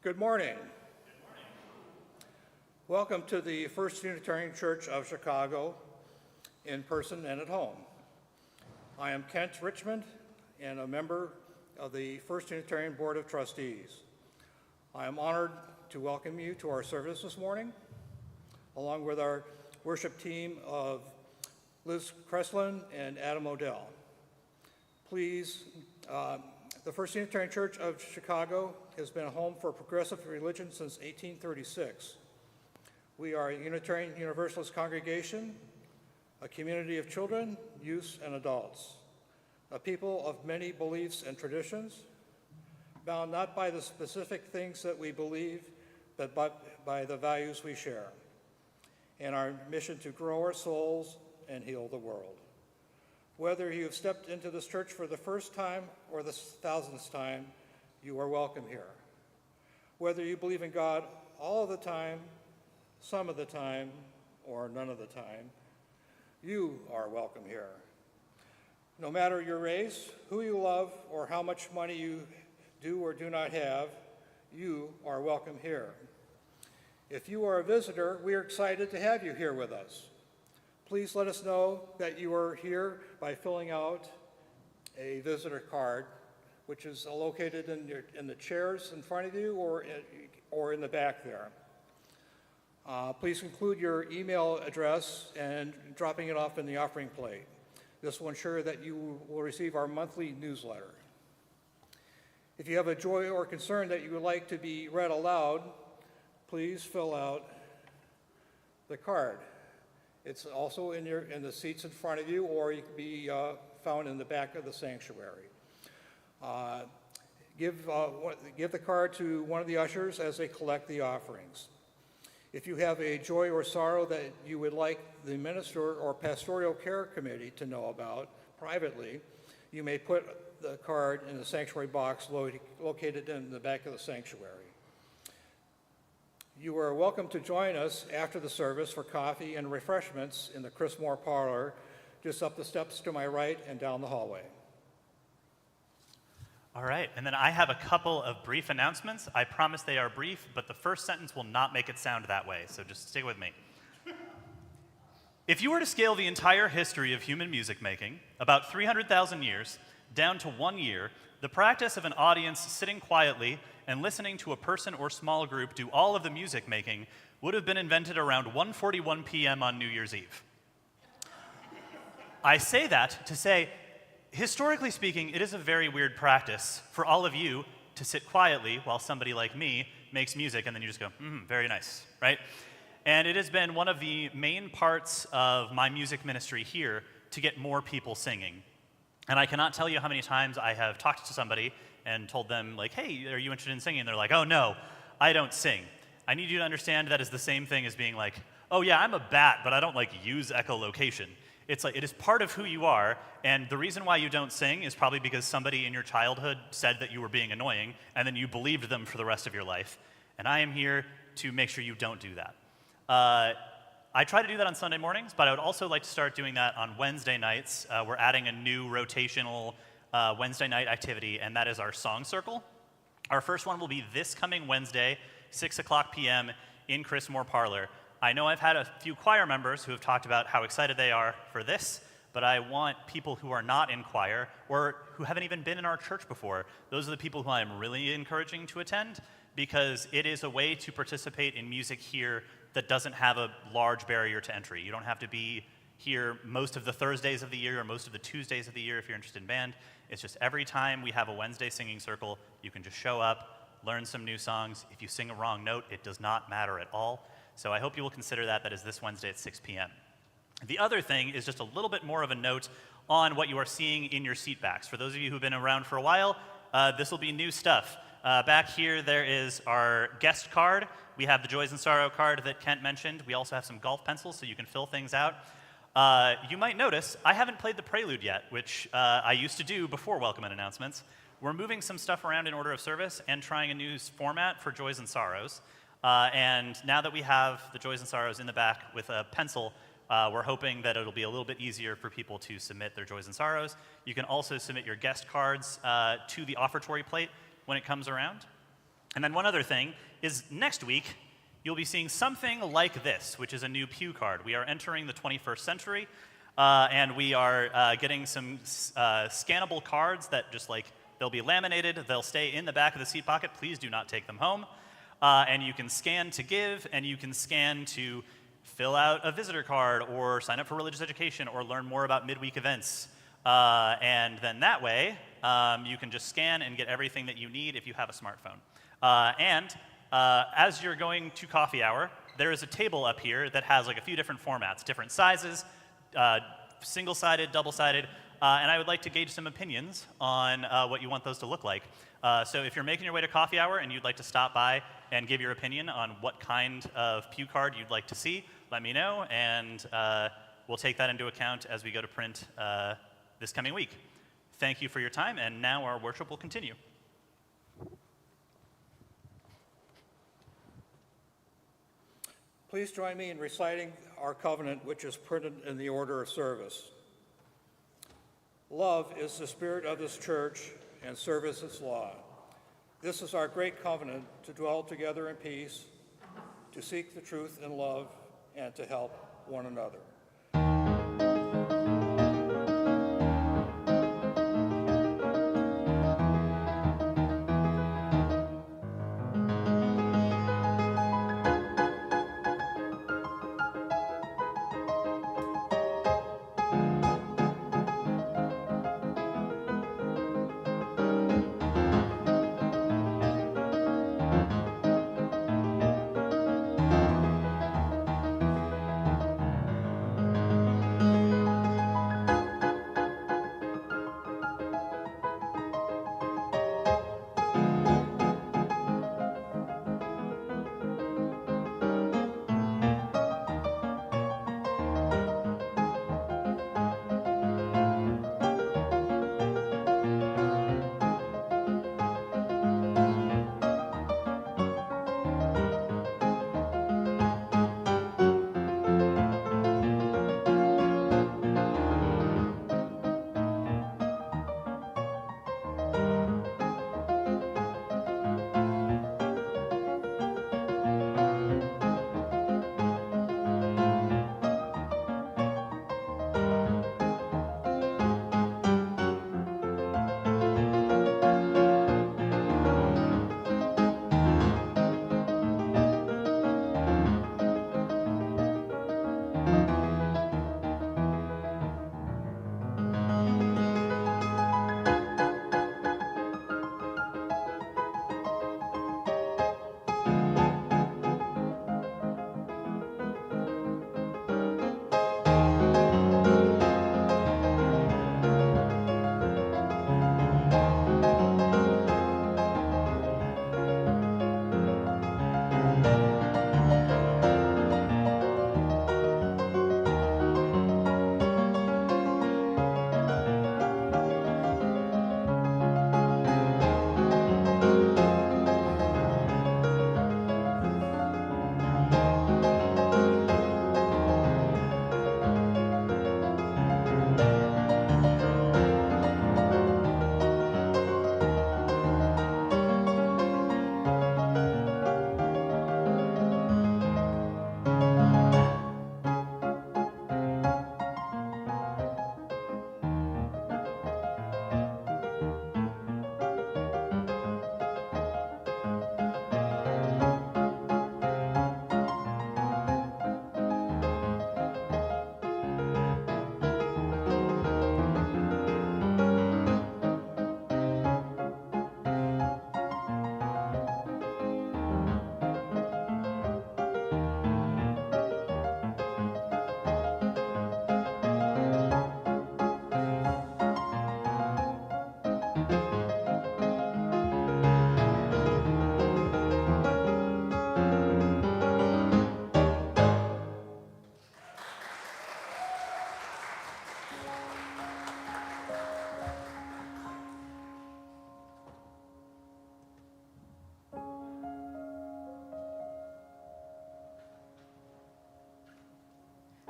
Good morning. Welcome to the First Unitarian Church of Chicago, in person and at home. I am Kent Richmond and a member of the First Unitarian Board of Trustees. I am honored to welcome you to our service this morning, along with our worship team of Liz Kreslin and Adam Odell. Please, the First Unitarian Church of Chicago has been a home for progressive religion since 1836. We are a Unitarian Universalist congregation, a community of children, youths, and adults, a people of many beliefs and traditions, bound not by the specific things that we believe, but by the values we share, and our mission to grow our souls and heal the world. Whether you have stepped into this church for the first time or the 1000th time, you are welcome here. Whether you believe in God all of the time, some of the time, or none of the time, you are welcome here. No matter your race, who you love, or how much money you do or do not have, you are welcome here. If you are a visitor, we are excited to have you here with us. Please let us know that you are here by filling out a visitor card, which is located in the chairs in front of you or in the back there. Please include your email address and dropping it off in the offering plate. This will ensure that you will receive our monthly newsletter. If you have a joy or concern that you would like to be read aloud, please fill out the card. It's also in the seats in front of you, or you can be found in the back of the sanctuary. Give the card to one of the ushers as they collect the offerings. If you have a joy or sorrow that you would like the minister or pastoral care committee to know about privately, you may put the card in the sanctuary box located in the back of the sanctuary. You are welcome to join us after the service for coffee and refreshments in the Chris Moore Parlor, just up the steps to my right and down the hallway. All right, and then I have a couple of brief announcements. I promise they are brief, but the first sentence will not make it sound that way, so just stick with me. If you were to scale the entire history of human music making, about 300,000 years, down to 1 year, the practice of an audience sitting quietly and listening to a person or small group do all of the music making would have been invented around 1:41 p.m. on New Year's Eve. I say that to say, historically speaking, it is a very weird practice for all of you to sit quietly while somebody like me makes music and then you just go, very nice, right? And it has been one of the main parts of my music ministry here to get more people singing. And I cannot tell you how many times I have talked to somebody and told them, like, hey, are you interested in singing? And they're like, oh, no, I don't sing. I need you to understand that is the same thing as being like, oh, yeah, I'm a bat, but I don't, like, use echolocation. It's like, it is part of who you are, and the reason why you don't sing is probably because somebody in your childhood said that you were being annoying, and then you believed them for the rest of your life. And I am here to make sure you don't do that. I try to do that on Sunday mornings, but I would also like to start doing that on Wednesday nights. We're adding a new rotational Wednesday night activity, and that is our song circle. Our first one will be this coming Wednesday, 6 o'clock p.m. in Chris Moore Parlor. I know I've had a few choir members who have talked about how excited they are for this, but I want people who are not in choir or who haven't even been in our church before. Those are the people who I'm really encouraging to attend, because it is a way to participate in music here that doesn't have a large barrier to entry. You don't have to be here most of the Thursdays of the year or most of the Tuesdays of the year if you're interested in band. It's just every time we have a Wednesday singing circle, you can just show up, learn some new songs. If you sing a wrong note, it does not matter at all. So I hope you will consider that. That is this Wednesday at 6 p.m. The other thing is just a little bit more of a note on what you are seeing in your seat backs. For those of you who've been around for a while, this will be new stuff. Back here, there is our guest card. We have the Joys and Sorrow card that Kent mentioned. We also have some golf pencils so you can fill things out. You might notice I haven't played the prelude yet, which I used to do before welcome and announcements. We're moving some stuff around in order of service and trying a new format for Joys and Sorrows. And now that we have the Joys and Sorrows in the back with a pencil, we're hoping that it'll be a little bit easier for people to submit their Joys and Sorrows. You can also submit your guest cards to the offertory plate when it comes around. And then one other thing is next week, you'll be seeing something like this, which is a new pew card. We are entering the 21st century, and we are getting some scannable cards that just like, they'll be laminated, they'll stay in the back of the seat pocket. Please do not take them home. And you can scan to give, and you can scan to fill out a visitor card, or sign up for religious education, or learn more about midweek events. And then that way, you can just scan and get everything that you need if you have a smartphone. As you're going to coffee hour, there is a table up here that has like a few different formats, different sizes, single-sided, double-sided, and I would like to gauge some opinions on what you want those to look like. So if you're making your way to coffee hour and you'd like to stop by and give your opinion on what kind of pew card you'd like to see, let me know, and we'll take that into account as we go to print this coming week. Thank you for your time, and now our worship will continue. Please join me in reciting our covenant, which is printed in the order of service. Love is the spirit of this church, and service its law. This is our great covenant, to dwell together in peace, to seek the truth in love, and to help one another.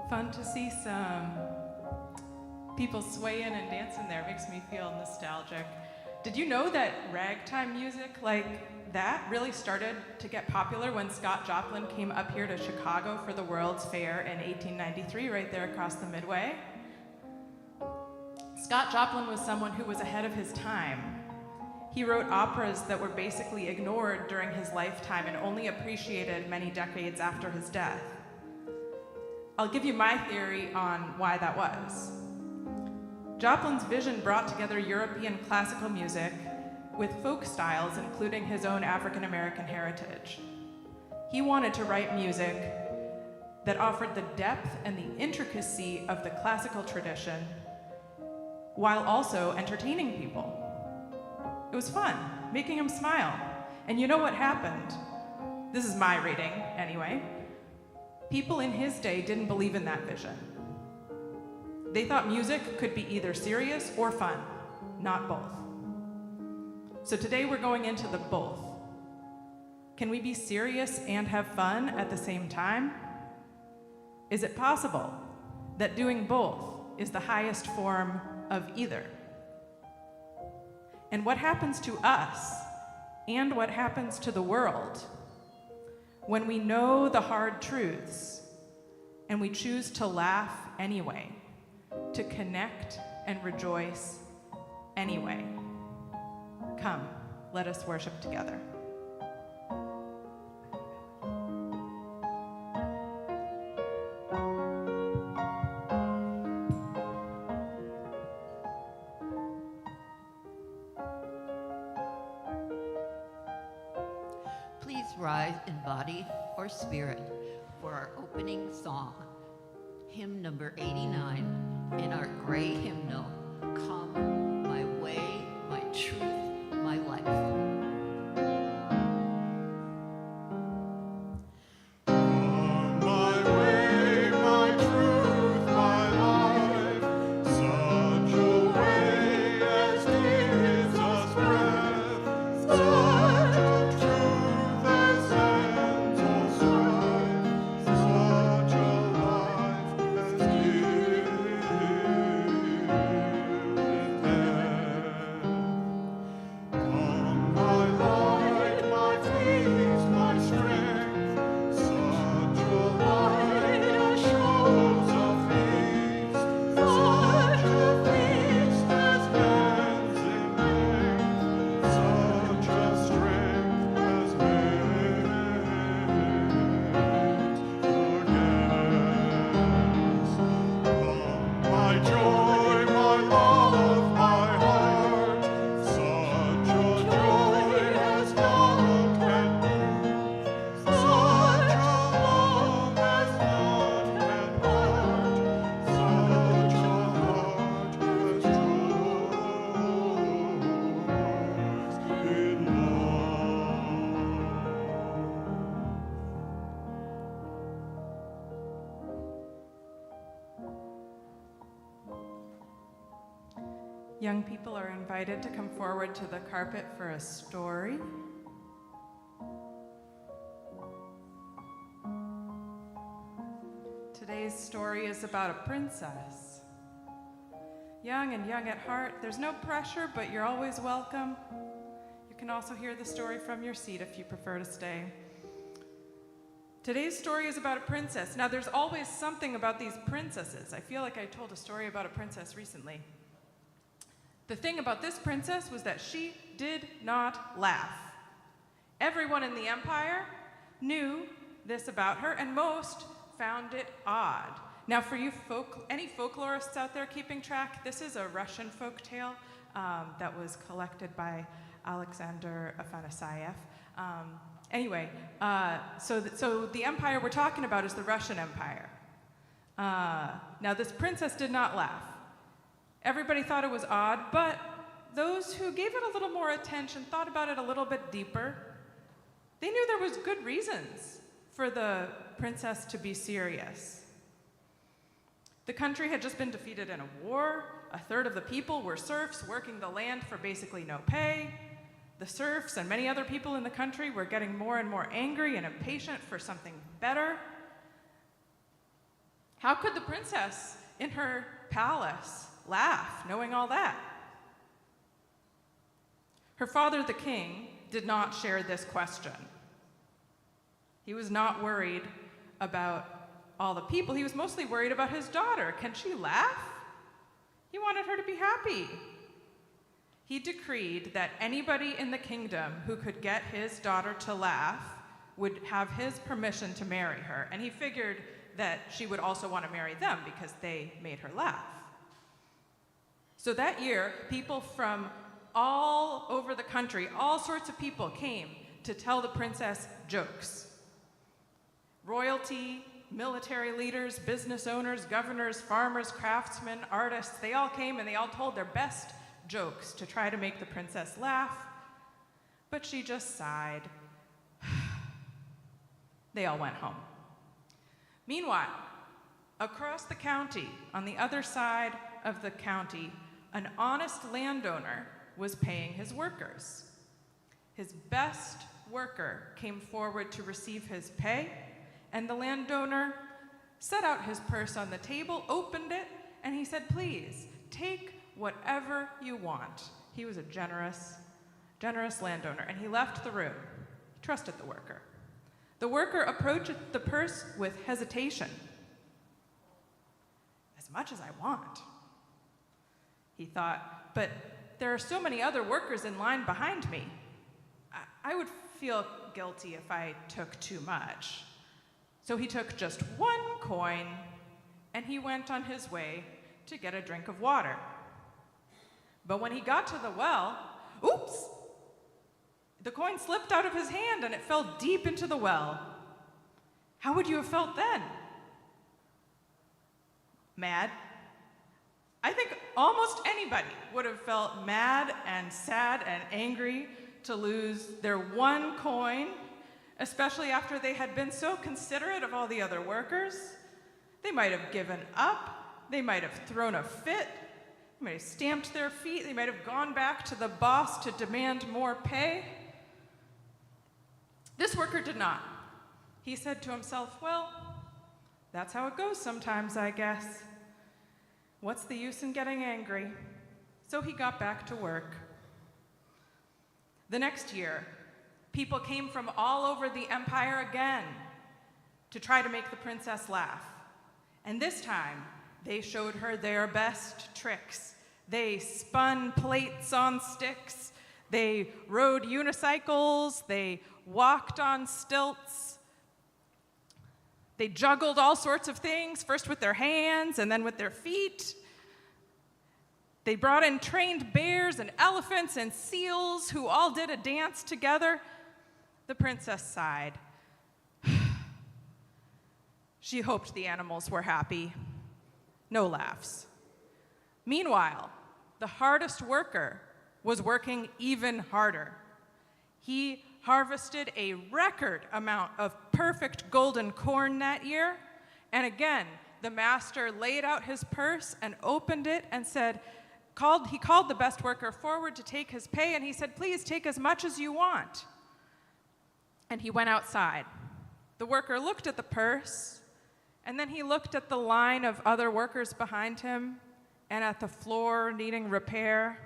Fun to see some people swaying and dancing there. Makes me feel nostalgic. Did you know that ragtime music, like that really started to get popular when Scott Joplin came up here to Chicago for the World's Fair in 1893, right there across the Midway. Scott Joplin was someone who was ahead of his time. He wrote operas that were basically ignored during his lifetime and only appreciated many decades after his death. I'll give you my theory on why that was. Joplin's vision brought together European classical music with folk styles, including his own African American heritage. He wanted to write music that offered the depth and the intricacy of the classical tradition while also entertaining people. It was fun, making them smile. And you know what happened? This is my reading, anyway. People in his day didn't believe in that vision. They thought music could be either serious or fun, not both. So today we're going into the both. Can we be serious and have fun at the same time? Is it possible that doing both is the highest form of either? And what happens to us and what happens to the world when we know the hard truths and we choose to laugh anyway, to connect and rejoice anyway? Come, let us worship together. Please rise in body or spirit for our opening song, hymn number 89 in our gray hymnal, Come, My Way, My Truth, My Life. Young people are invited to come forward to the carpet for a story. Today's story is about a princess. Young and young at heart, there's no pressure, but you're always welcome. You can also hear the story from your seat if you prefer to stay. Today's story is about a princess. Now, there's always something about these princesses. I feel like I told a story about a princess recently. The thing about this princess was that she did not laugh. Everyone in the empire knew this about her, and most found it odd. Now, for you any folklorists out there keeping track, this is a Russian folk tale that was collected by Alexander Afanasyev. So the empire we're talking about is the Russian Empire. Now, this princess did not laugh. Everybody thought it was odd, but those who gave it a little more attention, thought about it a little bit deeper, they knew there was good reasons for the princess to be serious. The country had just been defeated in a war. A third of the people were serfs working the land for basically no pay. The serfs and many other people in the country were getting more and more angry and impatient for something better. How could the princess in her palace laugh, knowing all that? Her father, the king, did not share this question. He was not worried about all the people. He was mostly worried about his daughter. Can she laugh? He wanted her to be happy. He decreed that anybody in the kingdom who could get his daughter to laugh would have his permission to marry her. And he figured that she would also want to marry them because they made her laugh. So that year, people from all over the country, all sorts of people came to tell the princess jokes. Royalty, military leaders, business owners, governors, farmers, craftsmen, artists, they all came and they all told their best jokes to try to make the princess laugh, but she just sighed. They all went home. Meanwhile, across the county, on the other side of the county, an honest landowner was paying his workers. His best worker came forward to receive his pay, and the landowner set out his purse on the table, opened it, and he said, "Please, take whatever you want." He was a generous landowner, and he left the room. He trusted the worker. The worker approached the purse with hesitation. "As much as I want," he thought, "but there are so many other workers in line behind me. I would feel guilty if I took too much." So he took just one coin, and he went on his way to get a drink of water. But when he got to the well, oops! The coin slipped out of his hand and it fell deep into the well. How would you have felt then? Mad? I think almost anybody would have felt mad and sad and angry to lose their one coin, especially after they had been so considerate of all the other workers. They might have given up. They might have thrown a fit. They might have stamped their feet. They might have gone back to the boss to demand more pay. This worker did not. He said to himself, "Well, that's how it goes sometimes, I guess. What's the use in getting angry?" So he got back to work. The next year, people came from all over the empire again to try to make the princess laugh. And this time, they showed her their best tricks. They spun plates on sticks. They rode unicycles. They walked on stilts. They juggled all sorts of things, first with their hands and then with their feet. They brought in trained bears and elephants and seals who all did a dance together. The princess sighed. She hoped the animals were happy. No laughs. Meanwhile, the hardest worker was working even harder. He harvested a record amount of perfect golden corn that year, and again, the master laid out his purse and opened it and said, he called the best worker forward to take his pay, and he said, "Please take as much as you want." And he went outside. The worker looked at the purse, and then he looked at the line of other workers behind him and at the floor needing repair.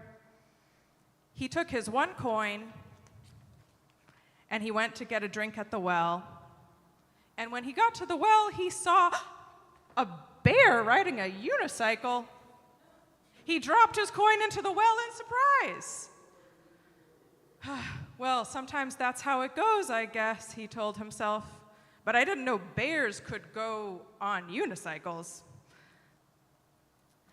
He took his one coin, and he went to get a drink at the well. And when he got to the well, he saw a bear riding a unicycle. He dropped his coin into the well in surprise. "Well, sometimes that's how it goes, I guess," he told himself. "But I didn't know bears could go on unicycles."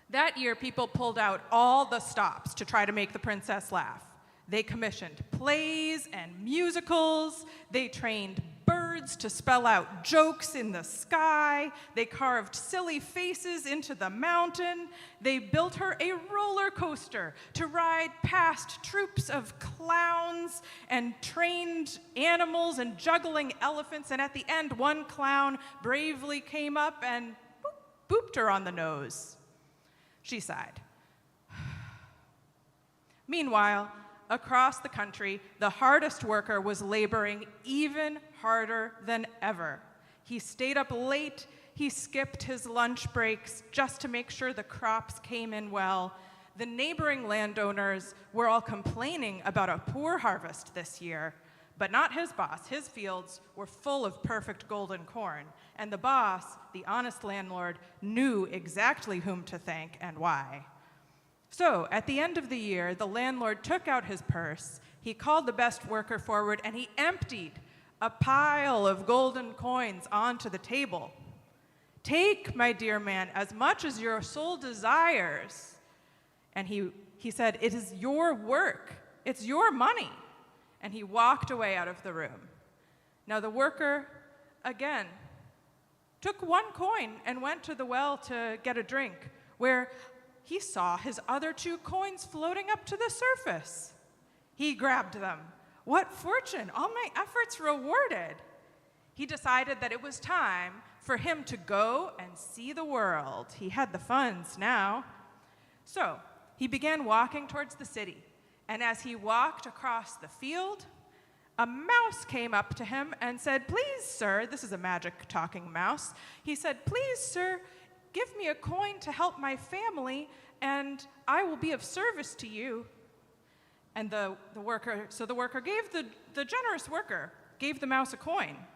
That year, people pulled out all the stops to try to make the princess laugh. They commissioned plays and musicals. They trained birds to spell out jokes in the sky. They carved silly faces into the mountain. They built her a roller coaster to ride past troops of clowns and trained animals and juggling elephants. And at the end, one clown bravely came up and booped her on the nose. She sighed. Meanwhile, across the country, the hardest worker was laboring even harder than ever. He stayed up late. He skipped his lunch breaks just to make sure the crops came in well. the neighboring landowners were all complaining about a poor harvest this year, but not his boss. His fields were full of perfect golden corn, and the boss, the honest landlord, knew exactly whom to thank and why. So, at the end of the year, the landlord took out his purse, he called the best worker forward, and he emptied a pile of golden coins onto the table. "Take, my dear man, as much as your soul desires." And he said, "It is your work. It's your money." And he walked away out of the room. Now the worker, again, took one coin and went to the well to get a drink, where he saw his other 2 coins floating up to the surface. He grabbed them. What fortune! All my efforts rewarded. He decided that it was time for him to go and see the world. He had the funds now. So he began walking towards the city. And as he walked across the field, a mouse came up to him and said, "Please, sir," this is a magic talking mouse, he said, "Please, sir, give me a coin to help my family, and I will be of service to you." And the worker gave the generous worker, gave the mouse a coin.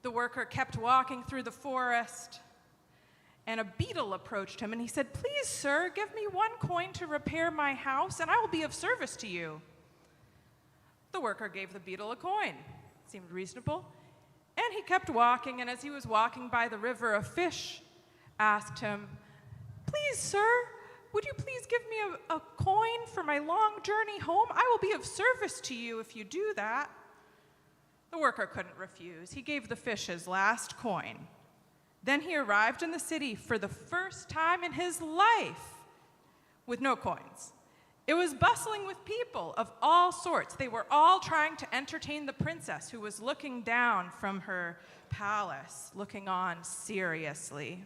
The worker kept walking through the forest, and a beetle approached him, and he said, "Please, sir, give me 1 coin to repair my house, and I will be of service to you." The worker gave the beetle a coin. Seemed reasonable. And he kept walking, and as he was walking by the river, a fish asked him, "Please, sir, would you please give me a coin for my long journey home? I will be of service to you if you do that." The worker couldn't refuse. He gave the fish his last coin. Then he arrived in the city for the first time in his life with no coins. It was bustling with people of all sorts. They were all trying to entertain the princess, who was looking down from her palace, looking on seriously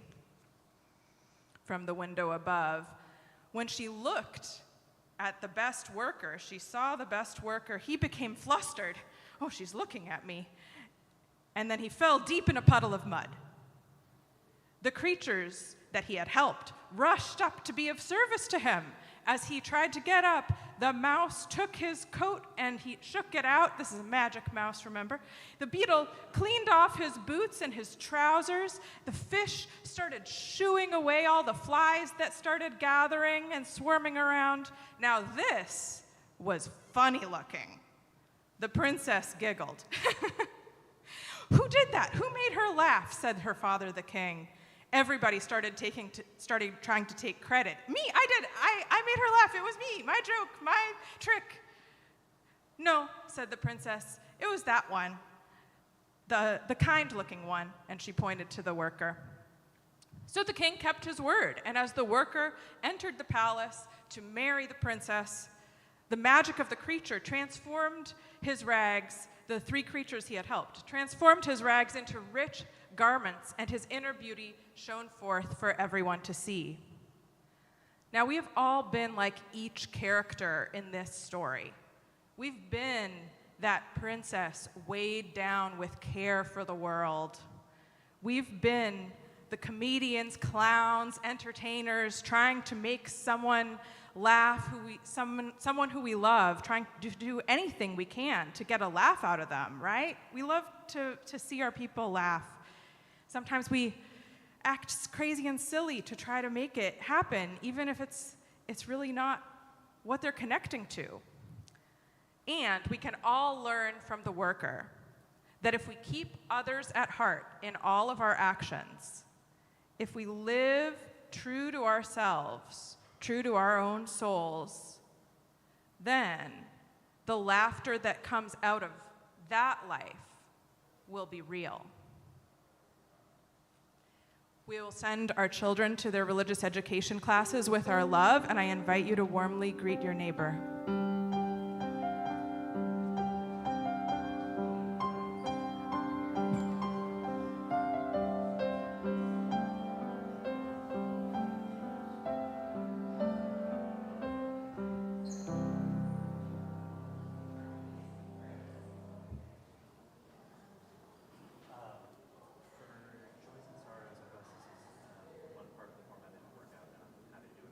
from the window above. When she looked at the best worker, she saw the best worker, he became flustered. "Oh, she's looking at me." And then he fell deep in a puddle of mud. The creatures that he had helped rushed up to be of service to him. As he tried to get up, the mouse took his coat and he shook it out. This is a magic mouse, remember? The beetle cleaned off his boots and his trousers. The fish started shooing away all the flies that started gathering and swarming around. Now this was funny looking. The princess giggled. "Who did that? Who made her laugh?" said her father, the king. Everybody started trying to take credit. "Me, I did. I made her laugh. It was me, my joke, my trick." "No," said the princess. "It was that one, the kind-looking one," and she pointed to the worker. So the king kept his word, and as the worker entered the palace to marry the princess, the magic of the creature transformed his rags, the 3 creatures he had helped, transformed his rags into rich garments, and his inner beauty shone forth for everyone to see. Now, we have all been like each character in this story. We've been that princess weighed down with care for the world. We've been the comedians, clowns, entertainers, trying to make someone laugh, someone who we love, trying to do anything we can to get a laugh out of them, right? We love to see our people laugh. Sometimes we act crazy and silly to try to make it happen, even if it's really not what they're connecting to. And we can all learn from the worker that if we keep others at heart in all of our actions, if we live true to ourselves, true to our own souls, then the laughter that comes out of that life will be real. We will send our children to their religious education classes with our love, and I invite you to warmly greet your neighbor. For Joys and Sorrows of Us, this is one part of the format I didn't work out, and I'm happy to do it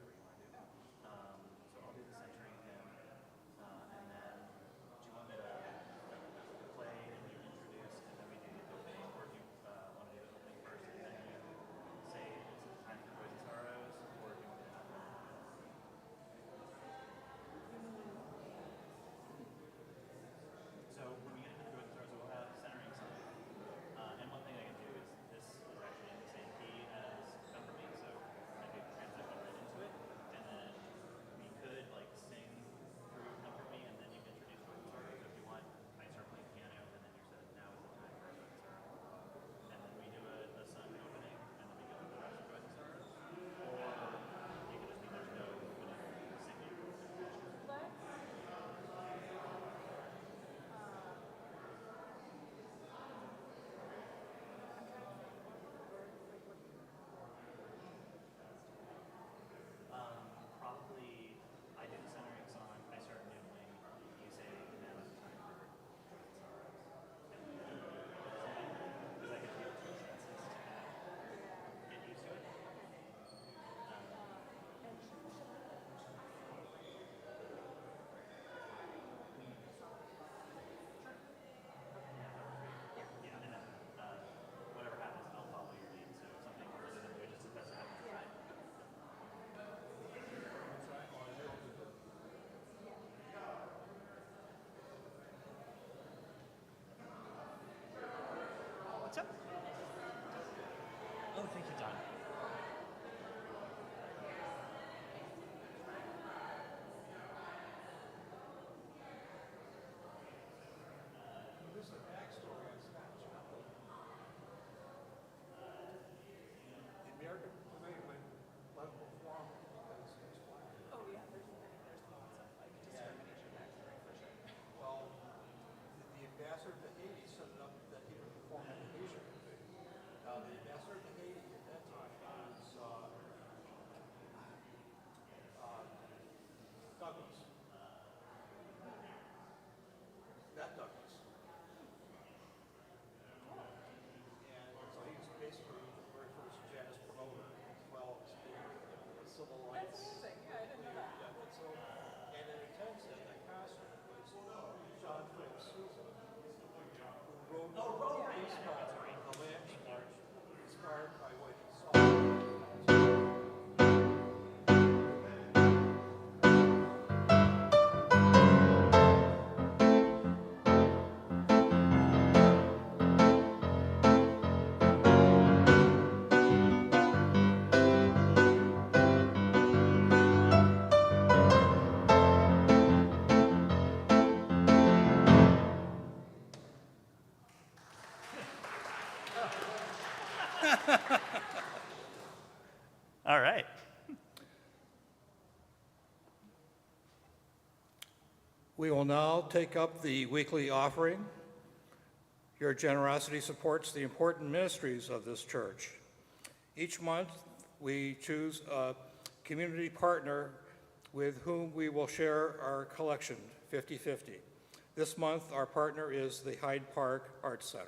We will now take up the weekly offering. Your generosity supports the important ministries of this church. Each month, we choose a community partner with whom we will share our collection 50-50. This month, our partner is the Hyde Park Arts Center.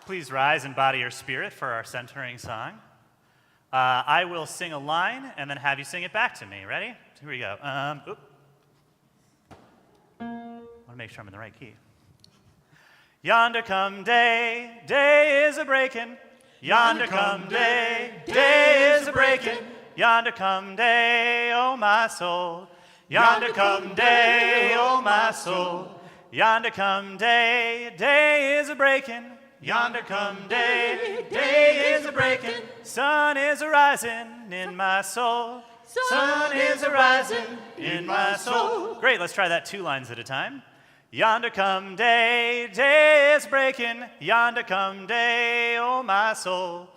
Please rise and body your spirit for our centering song. I will sing a line and then have you sing it back to me. Ready? Here we go. I want to make sure I'm in the right key. Yonder come day, day is a breaking. Yonder come day, day is a breaking. Yonder come day, oh my soul. Yonder come day, oh my soul. Yonder come day, day is a breaking. Yonder come day, day is a breaking. Sun is a rising in my soul. Sun is a rising in my soul. Great, let's try that 2 lines at a time. Yonder come day, day is breaking. Yonder come day, oh my soul.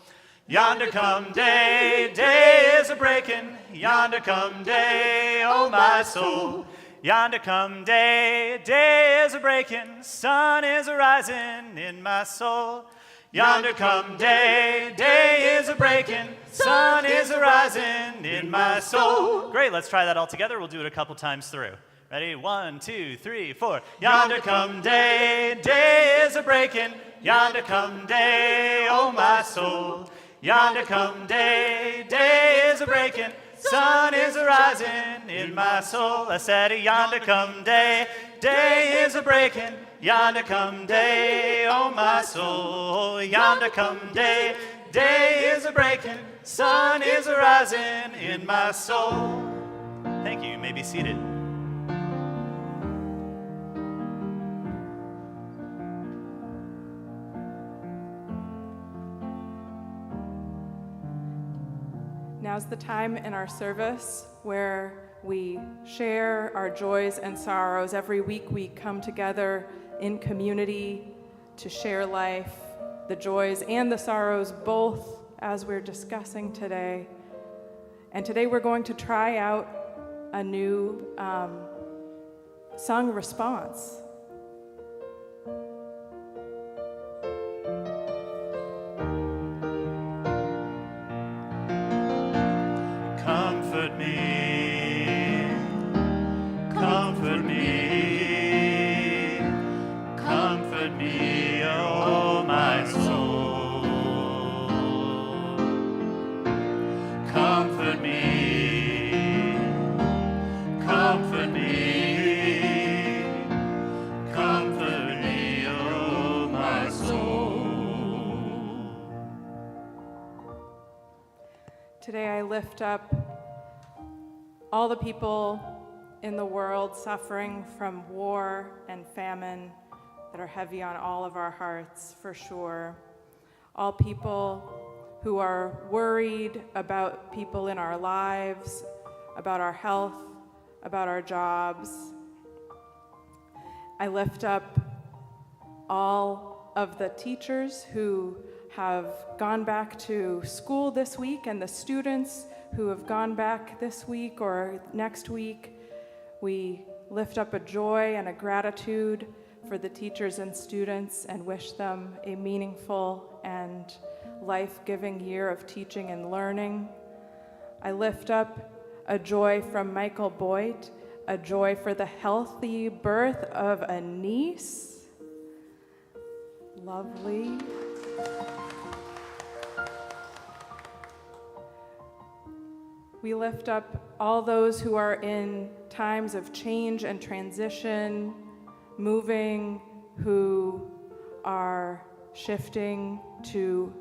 Yonder come day, day is a breaking. Yonder come day, oh my soul. Yonder come day, day is a breaking. Sun is a rising in my soul. Yonder come day, day is a breaking. Sun is a rising in my soul. Great, let's try that all together. We'll do it a couple times through. Ready? 1, 2, 3, 4. Yonder come day, day is a breaking. Yonder come day, oh my soul. Yonder come day, day is a breaking. Sun is a rising in my soul. I said, yonder come day, day is a breaking. Yonder come day, oh my soul. Yonder come day, day is a breaking. Sun is a rising in my soul. Thank you. You may be seated. Now's the time in our service where we share our joys and sorrows. Every week we come together in community to share life, the joys and the sorrows, both as we're discussing today. And today we're going to try out a new sung response. Comfort Today I lift up all the people in the world suffering from war and famine that are heavy on all of our hearts, for sure. All people who are worried about people in our lives, about our health, about our jobs. I lift up all of the teachers who have gone back to school this week and the students who have gone back this week or next week. We lift up a joy and a gratitude for the teachers and students and wish them a meaningful and life-giving year of teaching and learning. I lift up a joy from Michael Boyd, a joy for the healthy birth of a niece. Lovely. We lift up all those who are in times of change and transition, moving, who are shifting to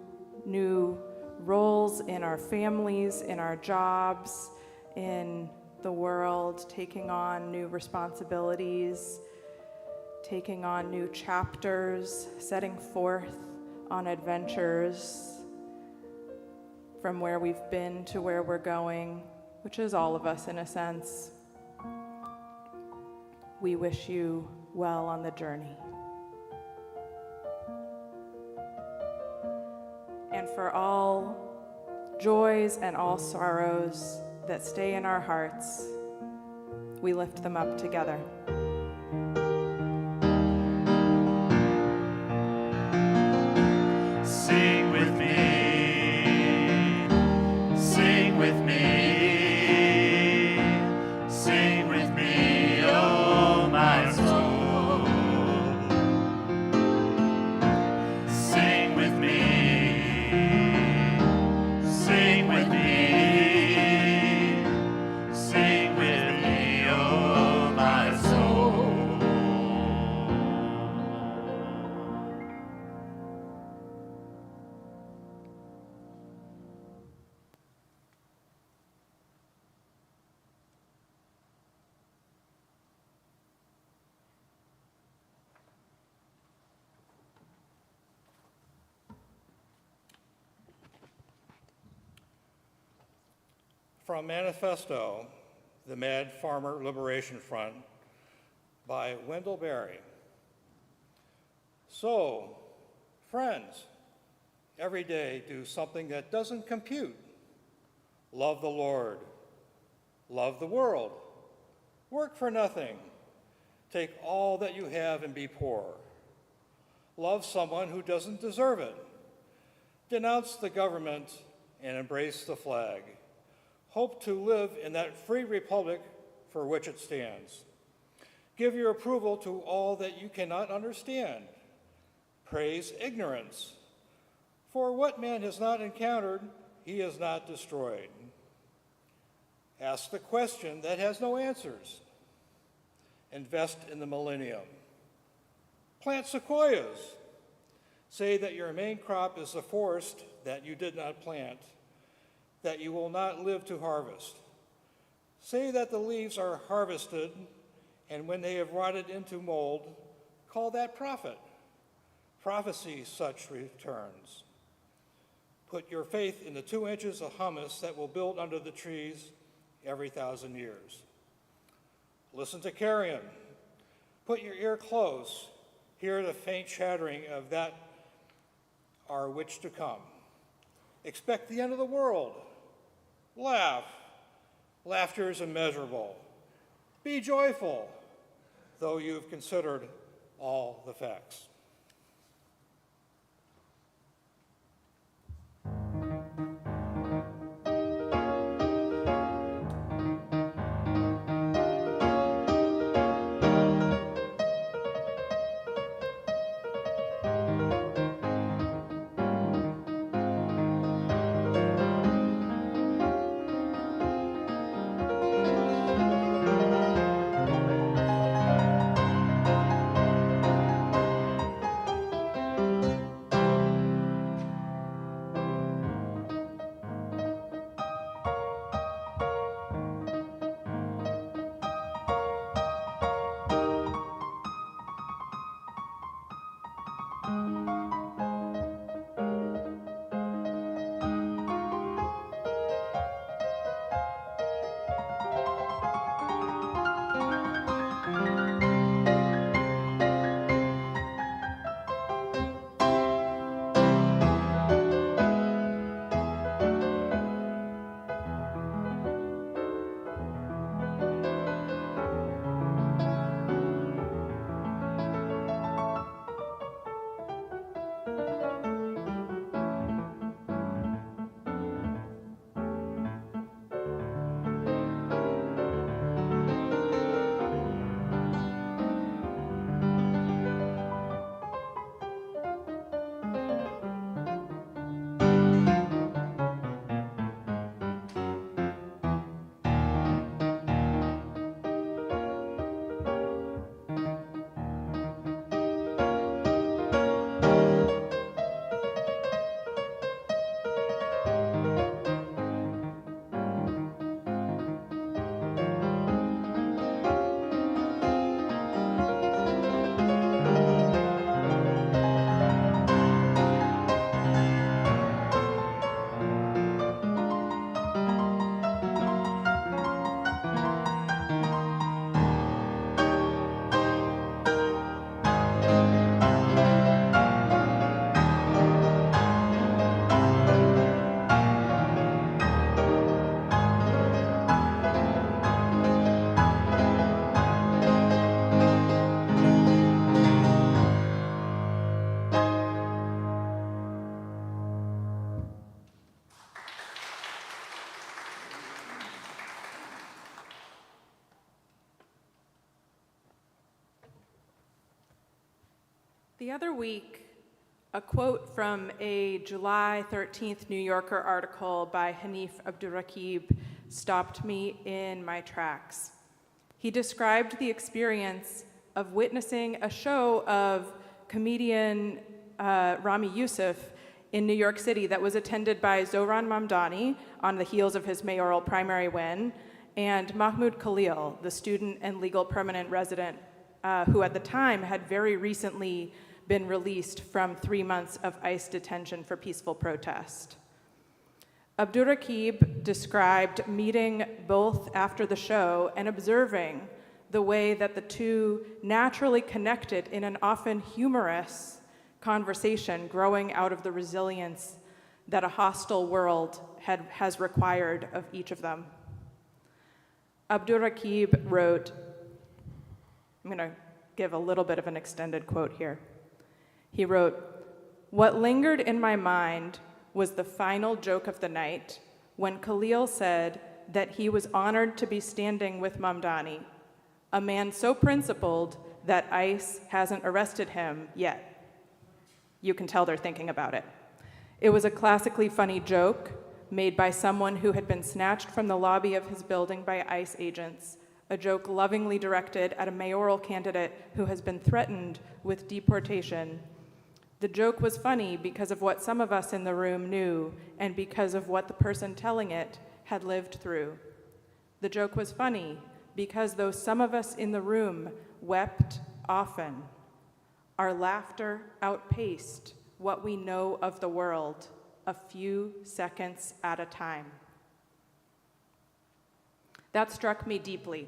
new roles in our families, in our jobs, in the world, taking on new responsibilities, taking on new chapters, setting forth on adventures from where we've been to where we're going, which is all of us in a sense. We wish you well on the journey. And for all joys and all sorrows that stay in our hearts, we lift them up together. Sing with me, sing with me, sing with me, oh my soul. Sing with me, sing with me, sing with me, oh my soul. From Manifesto, The Mad Farmer Liberation Front by Wendell Berry. So, friends, every day do something that doesn't compute. Love the Lord. Love the world. Work for nothing. Take all that you have and be poor. Love someone who doesn't deserve it. Denounce the government and embrace the flag. Hope to live in that free republic for which it stands. Give your approval to all that you cannot understand. Praise ignorance. For what man has not encountered, he has not destroyed. Ask the question that has no answers. Invest in the millennium. Plant sequoias. Say that your main crop is the forest that you did not plant, that you will not live to harvest. Say that the leaves are harvested, and when they have rotted into mold, call that profit. Prophecy such returns. Put your faith in the 2 inches of humus that will build under the trees every 1,000 years. Listen to carrion. Put your ear close. Hear the faint chattering of that are which to come. Expect the end of the world. Laugh. Laughter is immeasurable. Be joyful, though you've considered all the facts. The other week, a quote from a July 13th New Yorker article by Hanif Abdurraqib stopped me in my tracks. He described the experience of witnessing a show of comedian Rami Youssef in New York City that was attended by Zohran Mamdani on the heels of his mayoral primary win, and Mahmoud Khalil, the student and legal permanent resident who at the time had very recently been released from 3 months of ICE detention for peaceful protest. Abdurraqib described meeting both after the show and observing the way that the two naturally connected in an often humorous conversation growing out of the resilience that a hostile world has required of each of them. Abdurraqib wrote, I'm going to give a little bit of an extended quote here. He wrote, "What lingered in my mind was the final joke of the night when Khalil said that he was honored to be standing with Mamdani, a man so principled that ICE hasn't arrested him yet." You can tell they're thinking about it. It was a classically funny joke made by someone who had been snatched from the lobby of his building by ICE agents, a joke lovingly directed at a mayoral candidate who has been threatened with deportation. The joke was funny because of what some of us in the room knew and because of what the person telling it had lived through. The joke was funny because though some of us in the room wept often, our laughter outpaced what we know of the world a few seconds at a time. That struck me deeply.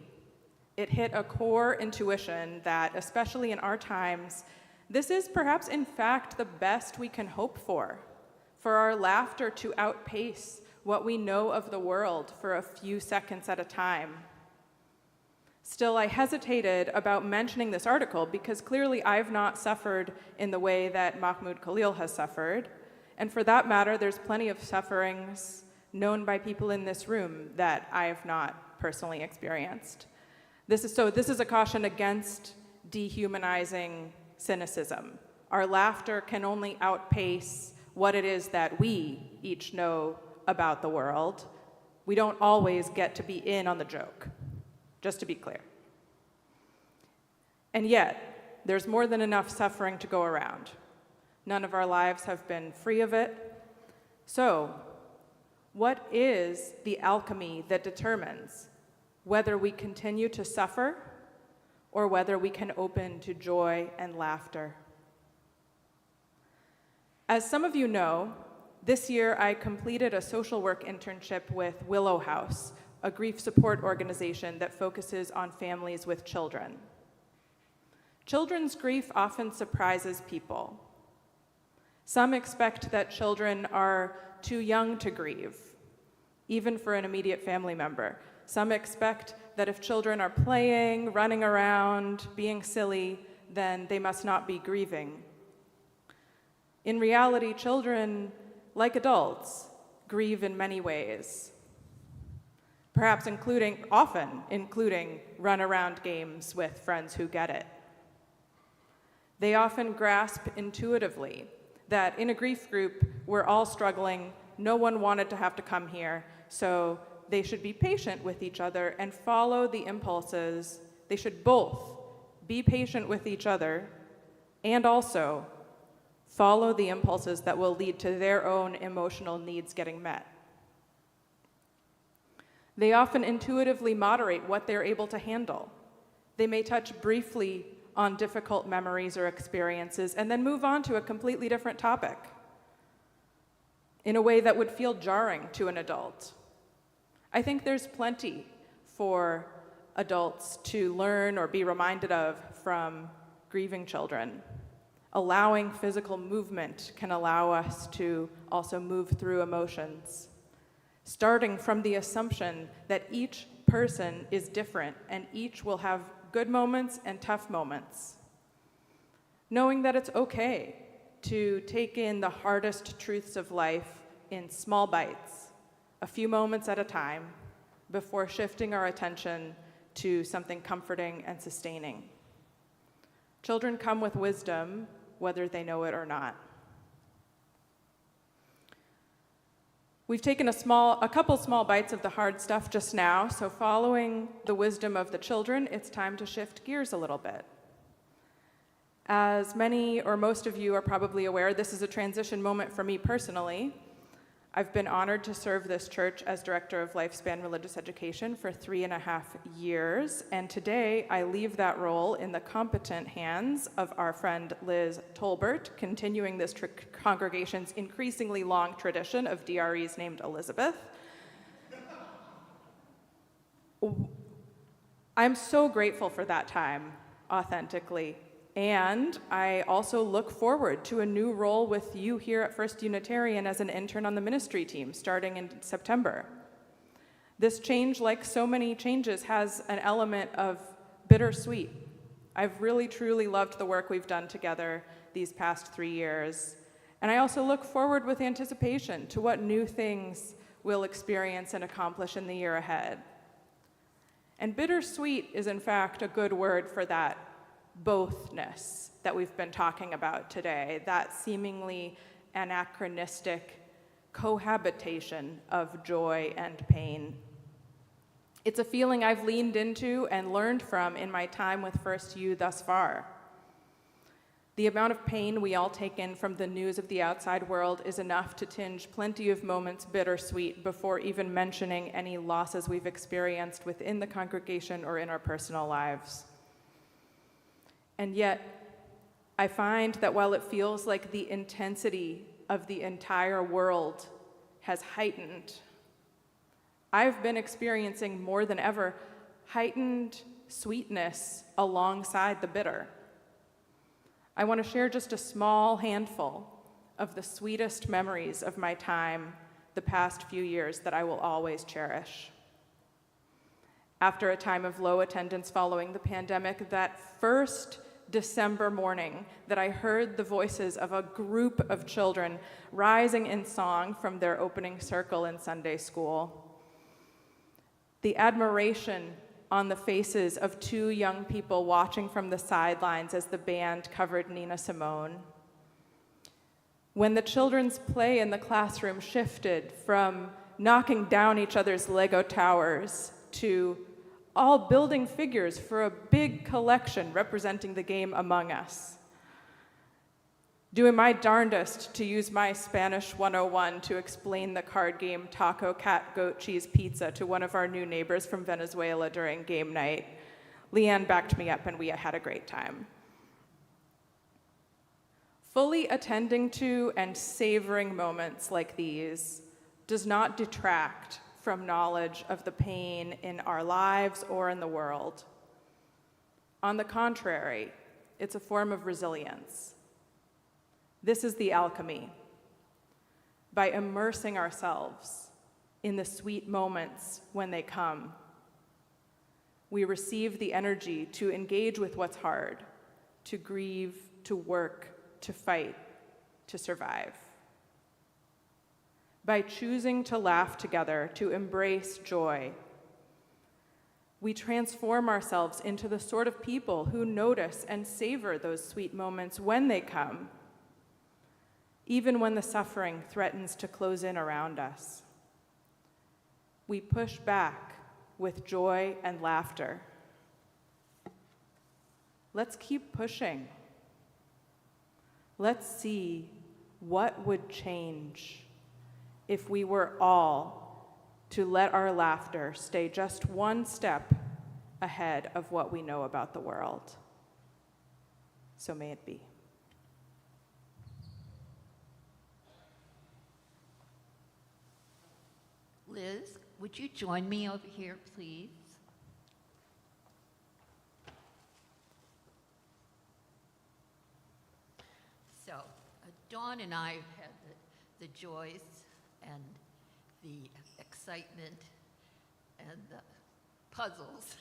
It hit a core intuition that, especially in our times, this is perhaps in fact the best we can hope for our laughter to outpace what we know of the world for a few seconds at a time. Still, I hesitated about mentioning this article because clearly I've not suffered in the way that Mahmoud Khalil has suffered. And for that matter, there's plenty of sufferings known by people in this room that I have not personally experienced. This is a caution against dehumanizing cynicism. Our laughter can only outpace what it is that we each know about the world. We don't always get to be in on the joke, just to be clear. And yet, there's more than enough suffering to go around. None of our lives have been free of it. So, what is the alchemy that determines whether we continue to suffer or whether we can open to joy and laughter? As some of you know, this year I completed a social work internship with Willow House, a grief support organization that focuses on families with children. Children's grief often surprises people. Some expect that children are too young to grieve, even for an immediate family member. Some expect that if children are playing, running around, being silly, then they must not be grieving. In reality, children, like adults, grieve in many ways. Perhaps often including run-around games with friends who get it. They often grasp intuitively that in a grief group, we're all struggling, no one wanted to have to come here, so they should be patient with each other and follow the impulses. They should both be patient with each other and also follow the impulses that will lead to their own emotional needs getting met. They often intuitively moderate what they're able to handle. They may touch briefly on difficult memories or experiences and then move on to a completely different topic in a way that would feel jarring to an adult. I think there's plenty for adults to learn or be reminded of from grieving children. Allowing physical movement can allow us to also move through emotions, starting from the assumption that each person is different and each will have good moments and tough moments. Knowing that it's okay to take in the hardest truths of life in small bites, a few moments at a time, before shifting our attention to something comforting and sustaining. Children come with wisdom whether they know it or not. We've taken a couple small bites of the hard stuff just now, so following the wisdom of the children, it's time to shift gears a little bit. As many or most of you are probably aware, this is a transition moment for me personally. I've been honored to serve this church as Director of Lifespan Religious Education for 3.5 years, and today I leave that role in the competent hands of our friend Liz Tolbert, continuing this congregation's increasingly long tradition of DREs named Elizabeth. I'm so grateful for that time, authentically. And I also look forward to a new role with you here at First Unitarian as an intern on the ministry team starting in September. This change, like so many changes, has an element of bittersweet. I've really truly loved the work we've done together these past 3 years. And I also look forward with anticipation to what new things we'll experience and accomplish in the year ahead. And bittersweet is in fact a good word for that bothness that we've been talking about today, that seemingly anachronistic cohabitation of joy and pain. It's a feeling I've leaned into and learned from in my time with First U thus far. The amount of pain we all take in from the news of the outside world is enough to tinge plenty of moments bittersweet before even mentioning any losses we've experienced within the congregation or in our personal lives. And yet, I find that while it feels like the intensity of the entire world has heightened, I've been experiencing more than ever heightened sweetness alongside the bitter. I want to share just a small handful of the sweetest memories of my time the past few years that I will always cherish. After a time of low attendance following the pandemic, that first December morning that I heard the voices of a group of children rising in song from their opening circle in Sunday school. The admiration on the faces of 2 young people watching from the sidelines as the band covered Nina Simone. When the children's play in the classroom shifted from knocking down each other's Lego towers to all building figures for a big collection representing the game Among Us. Doing my darndest to use my Spanish 101 to explain the card game Taco Cat Goat Cheese Pizza to one of our new neighbors from Venezuela during game night. Leanne backed me up and we had a great time. Fully attending to and savoring moments like these does not detract from knowledge of the pain in our lives or in the world. On the contrary, it's a form of resilience. This is the alchemy. By immersing ourselves in the sweet moments when they come, we receive the energy to engage with what's hard, to grieve, to work, to fight, to survive. By choosing to laugh together, to embrace joy, we transform ourselves into the sort of people who notice and savor those sweet moments when they come, even when the suffering threatens to close in around us. We push back with joy and laughter. Let's keep pushing. Let's see what would change if we were all to let our laughter stay just one step ahead of what we know about the world. So may it be. Liz, would you join me over here, please? So, Dawn and I have had the joys and the excitement and the puzzles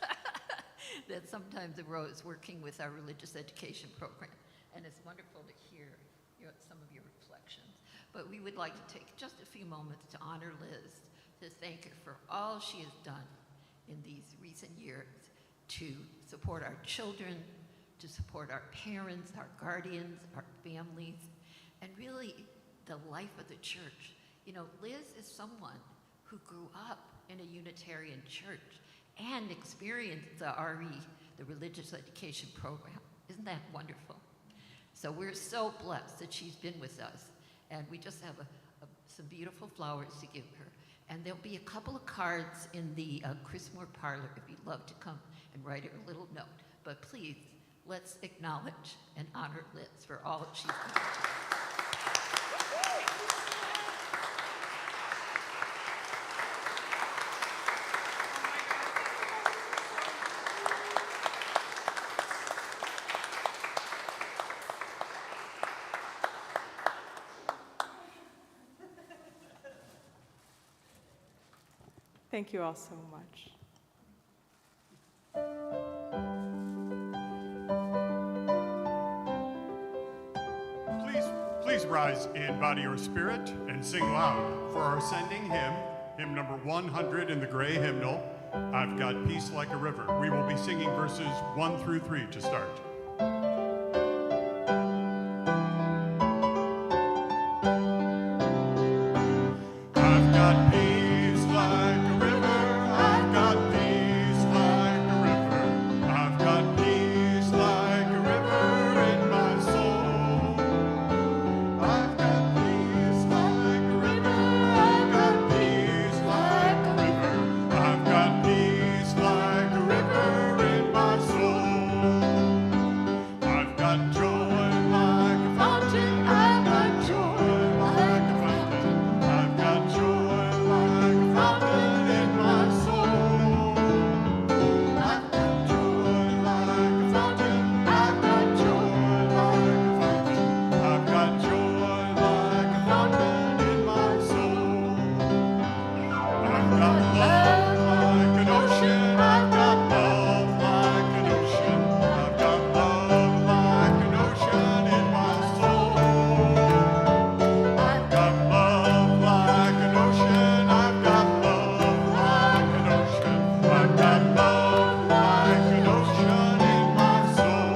that sometimes arose working with our religious education program. And it's wonderful to hear some of your reflections. But we would like to take just a few moments to honor Liz, to thank her for all she has done in these recent years to support our children, to support our parents, our guardians, our families, and really the life of the church. You know, Liz is someone who grew up in a Unitarian church and experienced the RE, the Religious Education Program. Isn't that wonderful? So we're so blessed that she's been with us, and we just have some beautiful flowers to give her. And there'll be a couple of cards in the Chrismore parlor if you'd love to come and write her a little note. But please, let's acknowledge and honor Liz for all that she's done. Thank you all so much. Please rise in body or spirit and sing loud for our sending hymn, hymn number 100 in the gray hymnal, I've Got Peace Like a River. We will be singing verses 1 through 3 to start. I've got peace like a river, I've got peace like a river, I've got peace like a river in my soul. I've got peace like a river, I've got peace like a river, I've got peace like a river in my soul. I've got joy like a fountain, I've got joy like a fountain, I've got joy like a fountain in my soul. I've got joy like a fountain, I've got joy like a fountain, I've got joy like a fountain in my soul. I've got love like an ocean, I've got love like an ocean, I've got love like an ocean in my soul. I've got love like an ocean, I've got love like an ocean, I've got love like an ocean in my soul.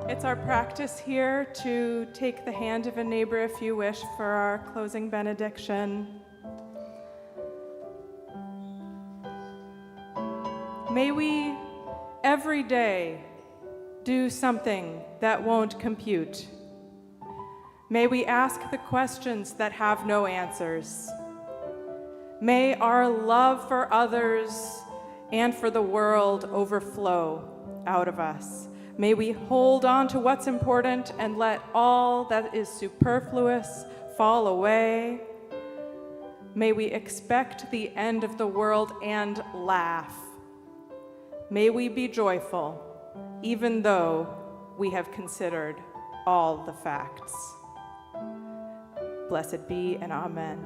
It's our practice here to take the hand of a neighbor if you wish for our closing benediction. May we every day do something that won't compute. May we ask the questions that have no answers. May our love for others and for the world overflow out of us. May we hold on to what's important and let all that is superfluous fall away. May we expect the end of the world and laugh. May we be joyful, even though we have considered all the facts. Blessed be and amen.